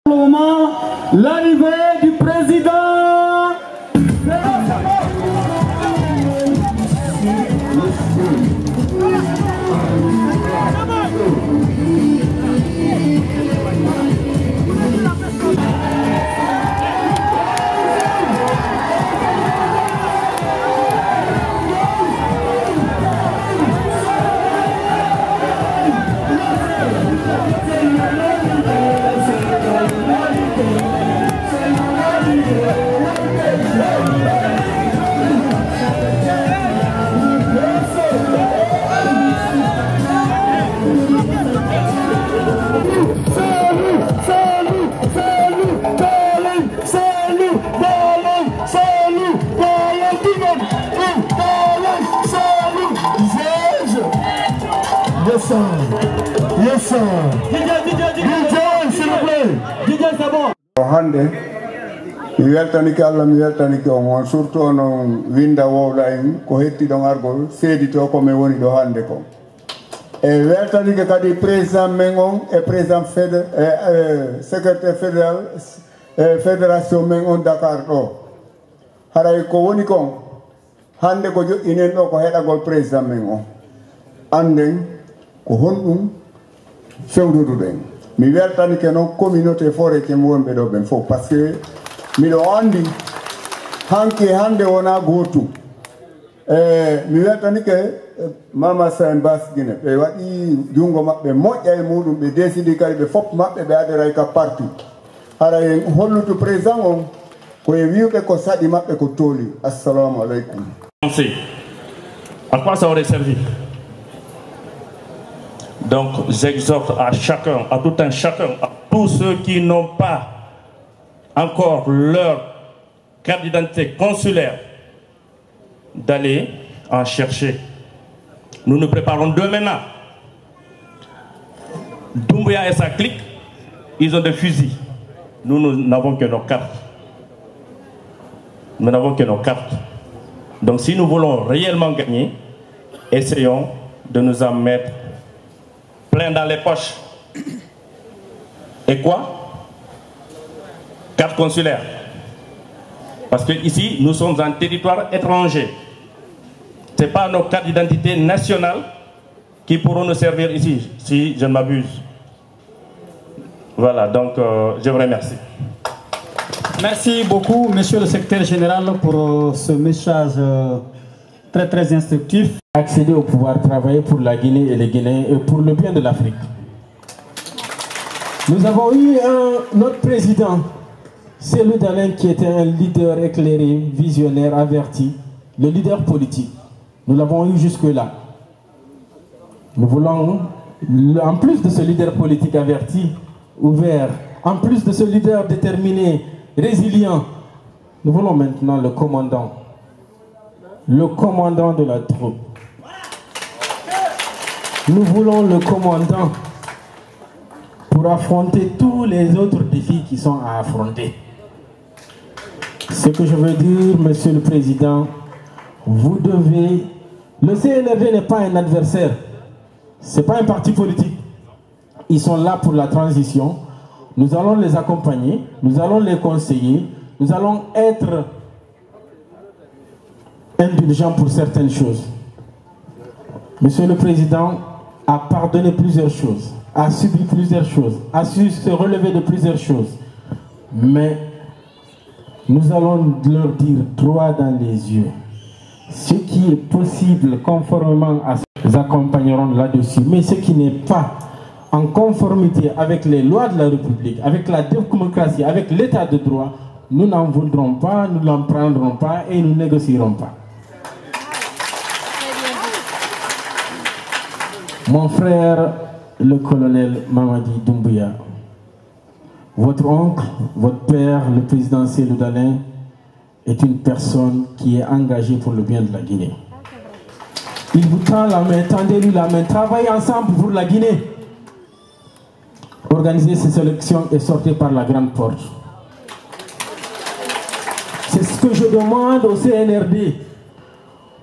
L'arrivée du président. Yes, sir. DJ, s'il vous plaît. DJ, c'est bon. Hande, mi weltanike Allah, mi weltanike on surtout no winda wowla en ko hetti don argol seedi to ko men woni do hande ko. E weltanike kadi président men on e président secrétaire fédéral fédération men on Dakar do. Haray ko woni kon hande ko jo'inen do ko hedagol président men on. Anden ko honɗum fewnuduɗen mi weltani ke noon communauté forêt ke mi wonɓe ɗo ɓen fof par ce que miɗo andi hanke hande wona gotum mi weltani ke mama Sain Bass Guinée ɓe waɗi jungo maɓɓe moƴƴa e muɗum ɓe décidi kadi ɓe fof maɓɓe ɓe aderay ka parti ara en hollutu président on koye wiwɓe ko saɗi maɓɓe ko tooli. Assalamu aleykum. À quoi ça aurait servi? Donc j'exhorte à chacun, à tout un chacun, à tous ceux qui n'ont pas encore leur carte d'identité consulaire, d'aller en chercher. Nous nous préparons dès maintenant. Doumbouya et sa clique, ils ont des fusils. Nous n'avons que nos cartes. Nous n'avons que nos cartes. Donc si nous voulons réellement gagner, essayons de nous en mettre plein dans les poches. Et quoi? Carte consulaire. Parce que ici, nous sommes en territoire étranger. Ce n'est pas nos cartes d'identité nationales qui pourront nous servir ici, si je ne m'abuse. Voilà, donc je vous remercie. Merci beaucoup, monsieur le secrétaire général, pour ce message très instructif. Accéder au pouvoir, travailler pour la Guinée et les Guinéens et pour le bien de l'Afrique. Nous avons eu notre président, Cellou Dalein, qui était un leader éclairé, visionnaire, averti, le leader politique. Nous l'avons eu jusque-là. Nous voulons, en plus de ce leader politique averti, ouvert, en plus de ce leader déterminé, résilient, nous voulons maintenant le commandant de la troupe. Nous voulons le commandant pour affronter tous les autres défis qui sont à affronter. Ce que je veux dire, monsieur le président, vous devez... Le CNRD n'est pas un adversaire, ce n'est pas un parti politique. Ils sont là pour la transition. Nous allons les accompagner, nous allons les conseiller, nous allons être indulgents pour certaines choses. Monsieur le Président a pardonné plusieurs choses, a subi plusieurs choses, a su se relever de plusieurs choses. Mais nous allons leur dire droit dans les yeux. Ce qui est possible conformément à ce que nous accompagnerons là-dessus. Mais ce qui n'est pas en conformité avec les lois de la République, avec la démocratie, avec l'état de droit, nous n'en voudrons pas, nous n'en prendrons pas et nous négocierons pas. Mon frère, le colonel Mamadi Doumbouya, votre oncle, votre père, le président Cellou Dalein, est une personne qui est engagée pour le bien de la Guinée. Il vous tend la main, tendez-lui la main, travaillez ensemble pour la Guinée. Organisez ces élections et sortez par la grande porte. C'est ce que je demande au CNRD.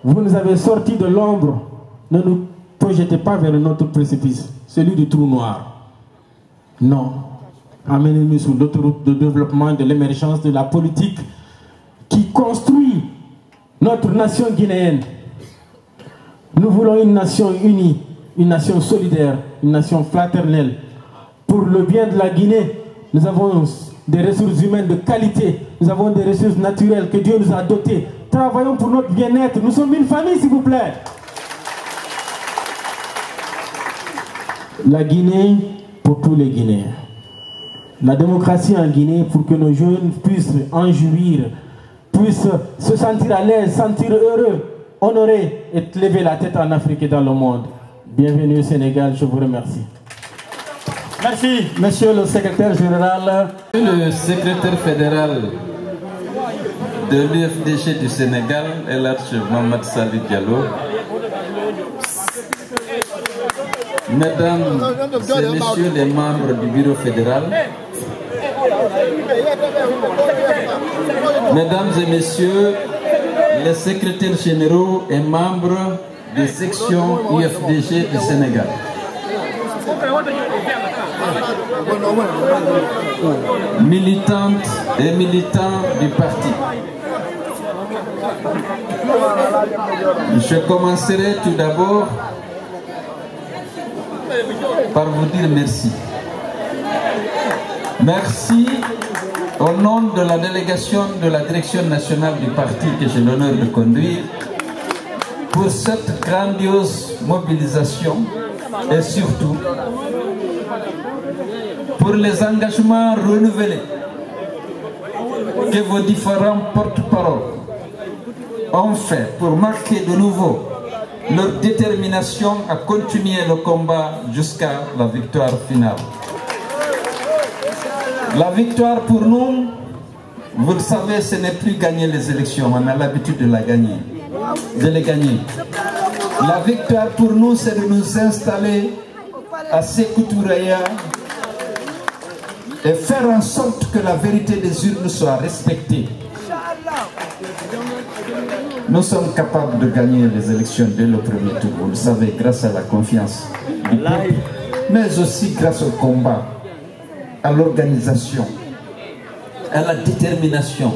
Vous nous avez sortis de l'ombre. Ne nous projetez pas vers notre précipice, celui du trou noir. Non. Amenez-nous sur l'autoroute de développement, de l'émergence, de la politique qui construit notre nation guinéenne. Nous voulons une nation unie, une nation solidaire, une nation fraternelle. Pour le bien de la Guinée, nous avons des ressources humaines de qualité, nous avons des ressources naturelles que Dieu nous a dotées. Travaillons pour notre bien-être. Nous sommes une famille, s'il vous plaît. La Guinée pour tous les Guinéens. La démocratie en Guinée pour que nos jeunes puissent en jouir, puissent se sentir à l'aise, sentir heureux, honorés et lever la tête en Afrique et dans le monde. Bienvenue au Sénégal, je vous remercie. Merci, monsieur le secrétaire général. Le secrétaire fédéral de l'UFDG du Sénégal, El Hadj Mohamed Salih Diallo. Mesdames et messieurs les membres du bureau fédéral, mesdames et messieurs les secrétaires généraux et membres des sections UFDG du Sénégal, militantes et militants du parti, je commencerai tout d'abord par vous dire merci. Merci au nom de la délégation de la direction nationale du parti que j'ai l'honneur de conduire pour cette grandiose mobilisation et surtout pour les engagements renouvelés que vos différents porte-paroles ont fait pour marquer de nouveau leur détermination à continuer le combat jusqu'à la victoire finale. La victoire pour nous, vous le savez, ce n'est plus gagner les élections, on a l'habitude de la gagner, de les gagner. La victoire pour nous, c'est de nous installer à Sékou Touraya et faire en sorte que la vérité des urnes soit respectée. Nous sommes capables de gagner les élections dès le premier tour, vous le savez, grâce à la confiance du peuple, mais aussi grâce au combat, à l'organisation, à la détermination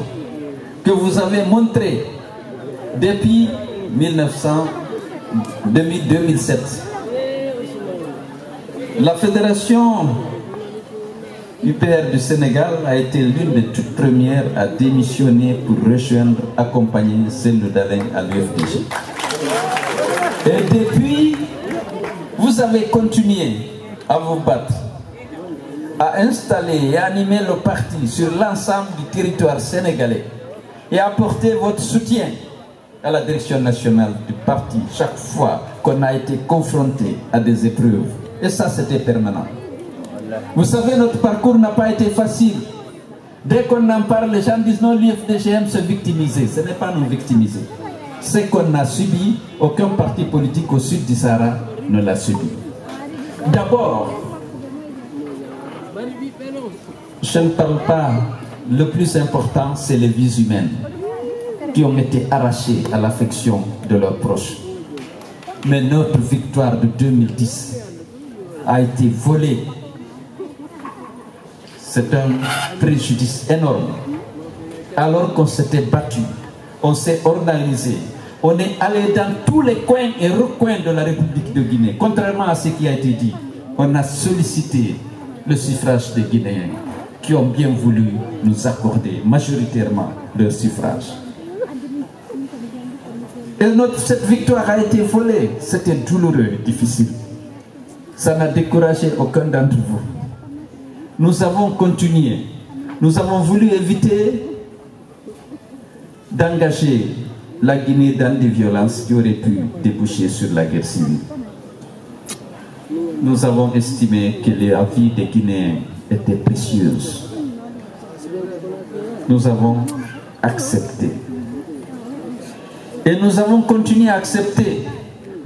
que vous avez montré depuis 2007. La fédération UPR du Sénégal a été l'une des toutes premières à démissionner pour rejoindre, accompagner celle d'Alain à l'UFDG. Et depuis, vous avez continué à vous battre, à installer et animer le parti sur l'ensemble du territoire sénégalais et apporter votre soutien à la direction nationale du parti chaque fois qu'on a été confronté à des épreuves. Et ça, c'était permanent. Vous savez, notre parcours n'a pas été facile. Dès qu'on en parle, les gens disent non, l'UFDG aime se victimiser. Ce n'est pas nous victimiser. Ce qu'on a subi, aucun parti politique au sud du Sahara ne l'a subi. D'abord, je ne parle pas, le plus important, c'est les vies humaines qui ont été arrachées à l'affection de leurs proches. Mais notre victoire de 2010 a été volée. C'est un préjudice énorme. Alors qu'on s'était battu, on s'est organisé, on est allé dans tous les coins et recoins de la République de Guinée. Contrairement à ce qui a été dit, on a sollicité le suffrage des Guinéens qui ont bien voulu nous accorder majoritairement leur suffrage. Et cette victoire a été volée. C'était douloureux, difficile. Ça n'a découragé aucun d'entre vous. Nous avons continué. Nous avons voulu éviter d'engager la Guinée dans des violences qui auraient pu déboucher sur la guerre civile. Nous avons estimé que la vie des Guinéens était précieuse. Nous avons accepté. Et nous avons continué à accepter.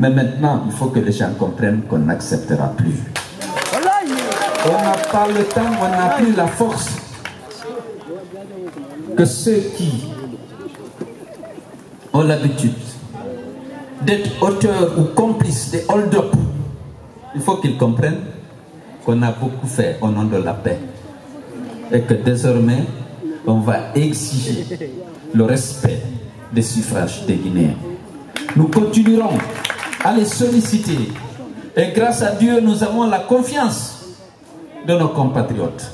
Mais maintenant, il faut que les gens comprennent qu'on n'acceptera plus. On n'a pas le temps, on n'a plus la force que ceux qui ont l'habitude d'être auteurs ou complices des hold-up. Il faut qu'ils comprennent qu'on a beaucoup fait au nom de la paix. et que désormais, on va exiger le respect des suffrages des Guinéens. Nous continuerons à les solliciter et grâce à Dieu, nous avons la confiance de nos compatriotes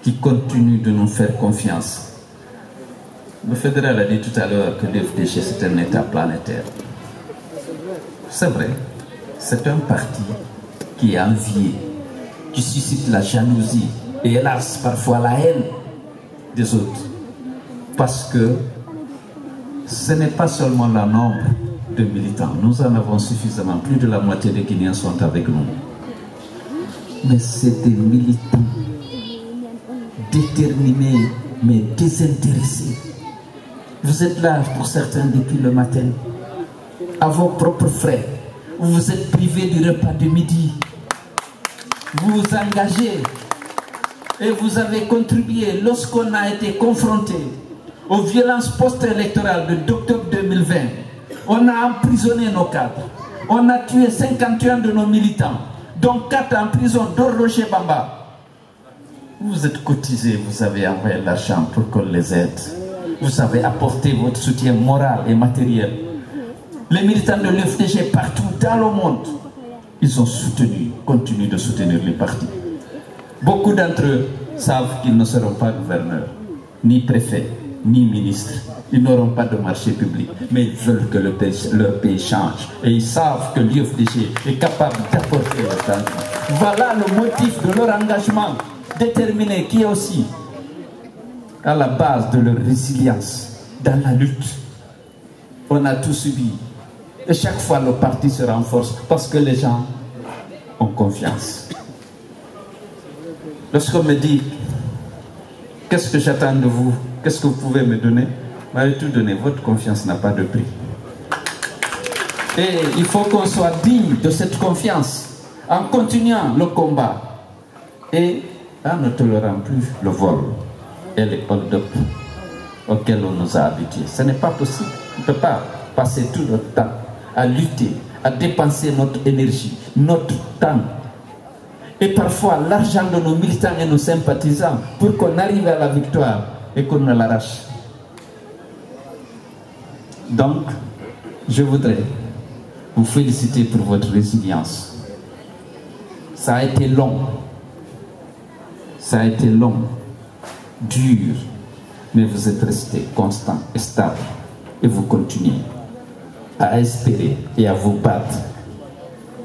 qui continuent de nous faire confiance. Le fédéral a dit tout à l'heure que l'UFDG c'est un État planétaire. C'est vrai, c'est un parti qui est envié, qui suscite la jalousie et hélas parfois la haine des autres. Parce que ce n'est pas seulement le nombre de militants. Nous en avons suffisamment. Plus de la moitié des Guinéens sont avec nous. Mais c'est des militants déterminés, mais désintéressés. Vous êtes là pour certains depuis le matin, à vos propres frais. Vous vous êtes privés du repas de midi. Vous vous engagez et vous avez contribué lorsqu'on a été confronté aux violences post-électorales d'octobre 2020. On a emprisonné nos cadres. On a tué 51 de nos militants, dont 4 en prison d'Orroché Bamba. Vous êtes cotisés, vous avez envoyé l'argent pour qu'on les aide. Vous avez apporté votre soutien moral et matériel. Les militants de l'UFDG partout dans le monde, ils ont soutenu, continuent de soutenir les partis. Beaucoup d'entre eux savent qu'ils ne seront pas gouverneurs, ni préfets, ni ministres. Ils n'auront pas de marché public, mais ils veulent que leur pays change. Et ils savent que l'UFDG est capable d'apporter le changement. Voilà le motif de leur engagement déterminé, qui est aussi à la base de leur résilience dans la lutte. On a tout subi. Et chaque fois, le parti se renforce parce que les gens ont confiance. Lorsqu'on me dit, qu'est-ce que j'attends de vous? Qu'est-ce que vous pouvez me donner? Vous m'avez tout donné. Votre confiance n'a pas de prix. Et il faut qu'on soit digne de cette confiance en continuant le combat et en ne tolérant plus le vol et les hold-up auxquels on nous a habitués. Ce n'est pas possible. On ne peut pas passer tout notre temps à lutter, à dépenser notre énergie, notre temps et parfois l'argent de nos militants et nos sympathisants pour qu'on arrive à la victoire et qu'on ne l'arrache. Donc, je voudrais vous féliciter pour votre résilience. Ça a été long. Ça a été long, dur, mais vous êtes resté constant et stable. Et vous continuez à espérer et à vous battre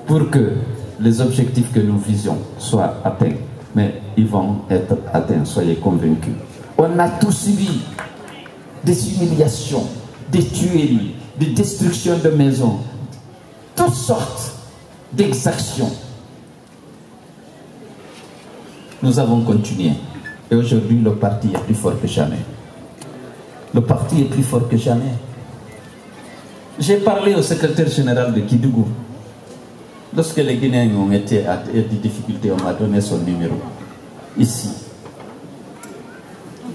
pour que les objectifs que nous visions soient atteints. Mais ils vont être atteints, soyez convaincus. On a tous subi des humiliations, des tueries, des destructions de maisons, toutes sortes d'exactions. Nous avons continué. Et aujourd'hui, le parti est plus fort que jamais. Le parti est plus fort que jamais. J'ai parlé au secrétaire général de Kidougou. Lorsque les Guinéens ont été à des difficultés, on m'a donné son numéro. Ici.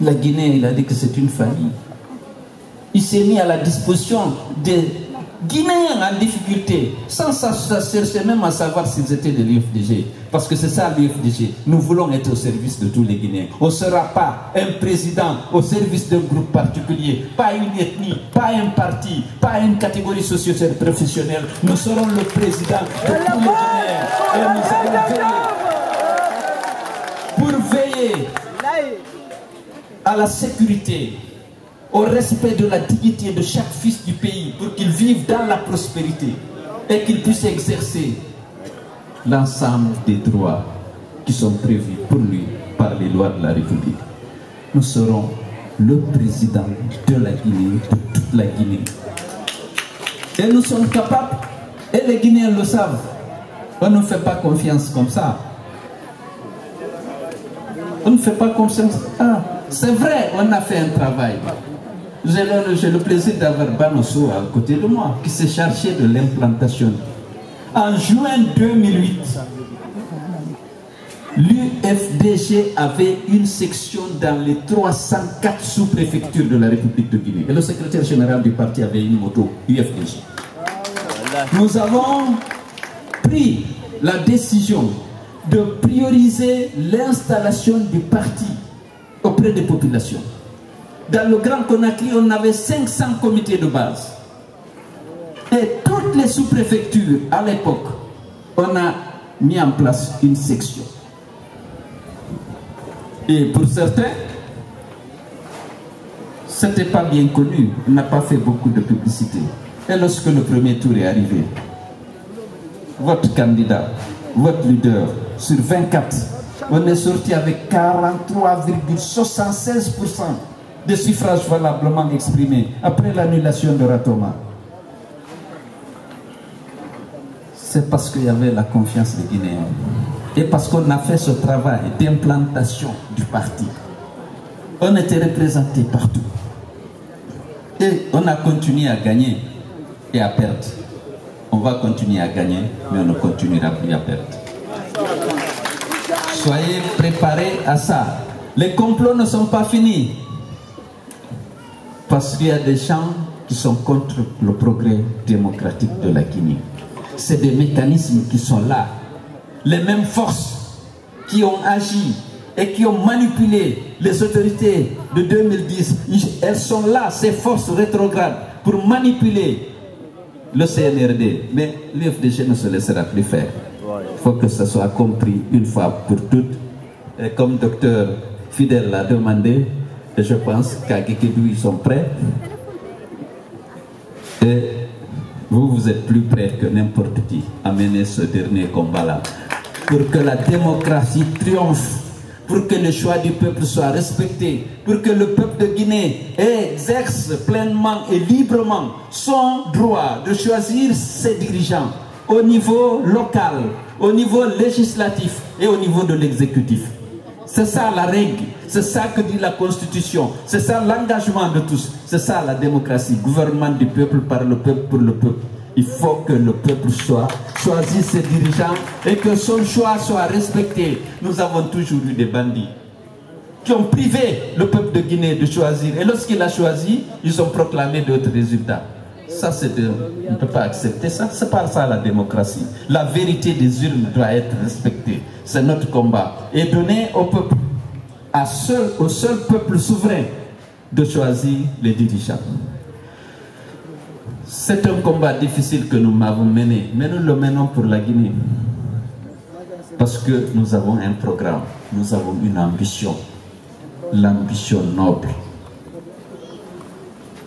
La Guinée, il a dit que c'est une famille. Il s'est mis à la disposition des Guinéens en difficulté, sans chercher même à savoir s'ils étaient de l'UFDG. Parce que c'est ça l'UFDG. Nous voulons être au service de tous les Guinéens. On ne sera pas un président au service d'un groupe particulier, pas une ethnie, pas un parti, pas une catégorie socio-professionnelle. Nous serons le président de tous les Guinéens. Et nous allons veiller pour veiller à la sécurité, au respect de la dignité de chaque fils du pays pour qu'il vive dans la prospérité et qu'il puisse exercer l'ensemble des droits qui sont prévus pour lui par les lois de la République. Nous serons le président de la Guinée, de toute la Guinée. Et nous sommes capables, et les Guinéens le savent. On ne fait pas confiance comme ça. On ne fait pas confiance. Ah, c'est vrai, on a fait un travail. J'ai le plaisir d'avoir Banosso à côté de moi, qui s'est chargé de l'implantation. En juin 2008, l'UFDG avait une section dans les 304 sous-préfectures de la République de Guinée. Et le secrétaire général du parti avait une moto UFDG. Nous avons pris la décision de prioriser l'installation du parti auprès des populations. Dans le Grand Conakry, on avait 500 comités de base. Et toutes les sous-préfectures, à l'époque, on a mis en place une section. Et pour certains, ce n'était pas bien connu, on n'a pas fait beaucoup de publicité. Et lorsque le premier tour est arrivé, votre candidat, votre leader, sur 24, on est sorti avec 43,76% de suffrages valablement exprimés après l'annulation de Ratoma. C'est parce qu'il y avait la confiance des Guinéens. Et parce qu'on a fait ce travail d'implantation du parti. On était représentés partout. Et on a continué à gagner et à perdre. On va continuer à gagner, mais on ne continuera plus à perdre. Soyez préparés à ça. Les complots ne sont pas finis. Parce qu'il y a des gens qui sont contre le progrès démocratique de la Guinée. C'est des mécanismes qui sont là. Les mêmes forces qui ont agi et qui ont manipulé les autorités de 2010, elles sont là, ces forces rétrogrades, pour manipuler le CNRD. Mais l'UFDG ne se laissera plus faire. Il faut que ça soit compris une fois pour toutes. Et comme docteur Fidel l'a demandé, et je pense qu'à Guékédou, ils sont prêts. Et vous êtes plus prêts que n'importe qui à mener ce dernier combat-là. Pour que la démocratie triomphe, pour que le choix du peuple soit respecté, pour que le peuple de Guinée exerce pleinement et librement son droit de choisir ses dirigeants au niveau local, au niveau législatif et au niveau de l'exécutif. C'est ça la règle, c'est ça que dit la Constitution, c'est ça l'engagement de tous, c'est ça la démocratie, gouvernement du peuple par le peuple pour le peuple. Il faut que le peuple choisisse ses dirigeants et que son choix soit respecté. Nous avons toujours eu des bandits qui ont privé le peuple de Guinée de choisir. Et lorsqu'il a choisi, ils ont proclamé d'autres résultats. Ça, on ne peut pas accepter ça. C'est pas ça la démocratie. La vérité des urnes doit être respectée. C'est notre combat. Et donner au peuple, au seul peuple souverain, de choisir les dirigeants. C'est un combat difficile que nous avons mené, mais nous le menons pour la Guinée. Parce que nous avons un programme, nous avons une ambition, l'ambition noble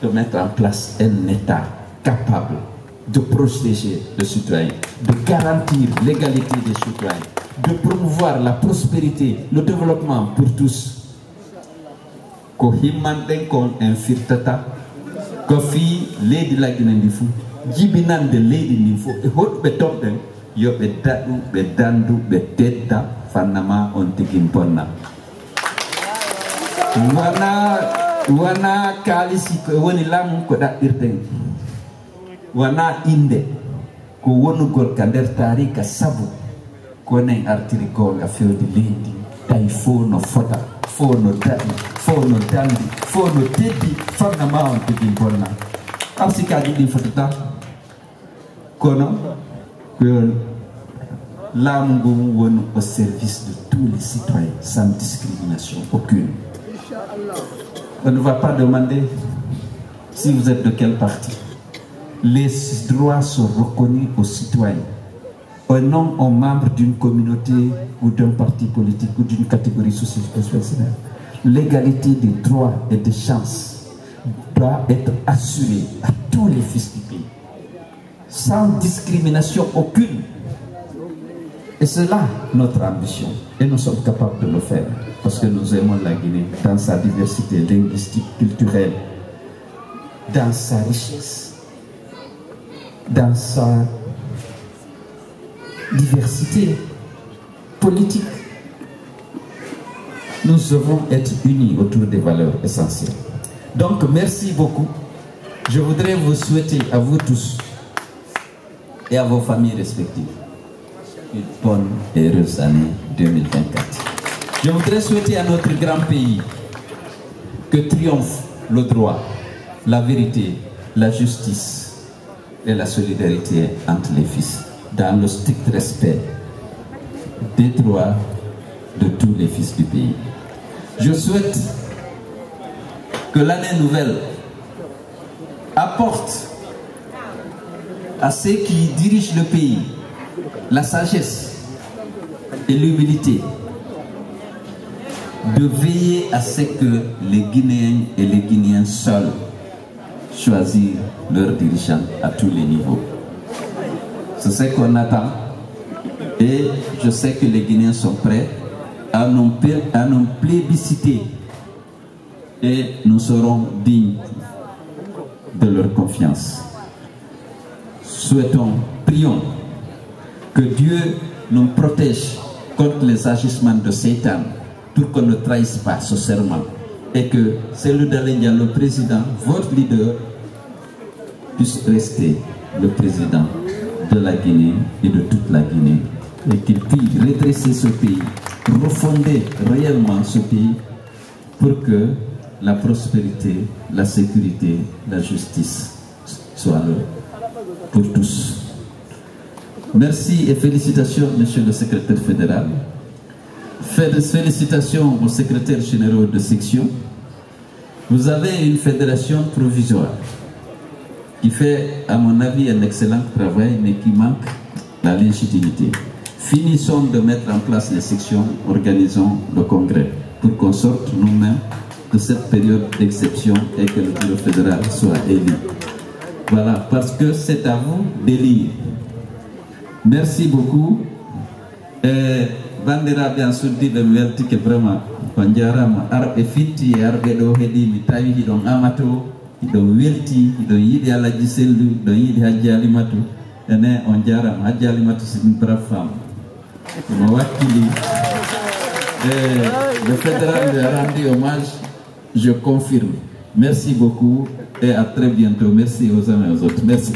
de mettre en place un État capable de protéger le citoyen, de garantir l'égalité des citoyens, de promouvoir la prospérité, le développement pour tous. Ko himanden kon infirtata Kofi lady la Guinée du fou, jibinan de lady du fou, et hot betomden, yo bedadu, bedandu, bedeta, fanama on tikimponna. Wana kalisi ko woni lamu ko da irten. Wana inde ko wonu gol kander tarika sabu ko nen artiri ko ga fewdi lady, tay fo no fota, fo no dadi, fo no dandi, fo no teddi, fanama on tikimponna. Arsika di fotata kono l'amour wonu au service de tous les citoyens sans discrimination aucune. On ne va pas demander si vous êtes de quel parti. Les droits sont reconnus aux citoyens. Un homme ou membre d'une communauté ou d'un parti politique ou d'une catégorie socio-professionnelle. L'égalité des droits et des chances doit être assurée à tous les fils du pays, sans discrimination aucune. Et c'est là notre ambition. Et nous sommes capables de le faire. Parce que nous aimons la Guinée dans sa diversité linguistique, culturelle, dans sa richesse, dans sa diversité politique. Nous devons être unis autour des valeurs essentielles. Donc, merci beaucoup. Je voudrais vous souhaiter à vous tous et à vos familles respectives une bonne et heureuse année 2024. Je voudrais souhaiter à notre grand pays que triomphe le droit, la vérité, la justice et la solidarité entre les fils, dans le strict respect des droits de tous les fils du pays. Je souhaite que l'année nouvelle apporte à ceux qui dirigent le pays la sagesse et l'humilité de veiller à ce que les Guinéens et les Guinéens seuls choisissent leurs dirigeants à tous les niveaux. C'est ce qu'on attend et je sais que les Guinéens sont prêts à nous plébisciter et nous serons dignes de leur confiance. Souhaitons, prions que Dieu nous protège contre les agissements de Satan pour qu'on ne trahisse pas ce serment et que Cellou Dalein Diallo, le président, votre leader, puisse rester le président de la Guinée et de toute la Guinée et qu'il puisse redresser ce pays, refonder réellement ce pays pour que la prospérité, la sécurité, la justice soient là pour tous. Merci et félicitations, monsieur le secrétaire fédéral. Félicitations aux secrétaires généraux de section. Vous avez une fédération provisoire qui fait, à mon avis, un excellent travail, mais qui manque la légitimité. Finissons de mettre en place les sections, organisons le congrès pour qu'on sorte nous-mêmes de cette période d'exception et que le bureau fédéral soit élu. Voilà, parce que c'est à vous d'élire. Merci beaucoup. Bandira bien soudi de welti que vraiment panjarama arbe fitti arbe do hedi mi tawi hidon amato hidon welti hidon yidi alaji sellu do yidi hajji alimatu ene on jarama hajji alimatu c'est une brave femme mo wakili le fédéral lui a rendu hommage, je confirme. Merci beaucoup et à très bientôt. Merci aux uns et aux autres. Merci.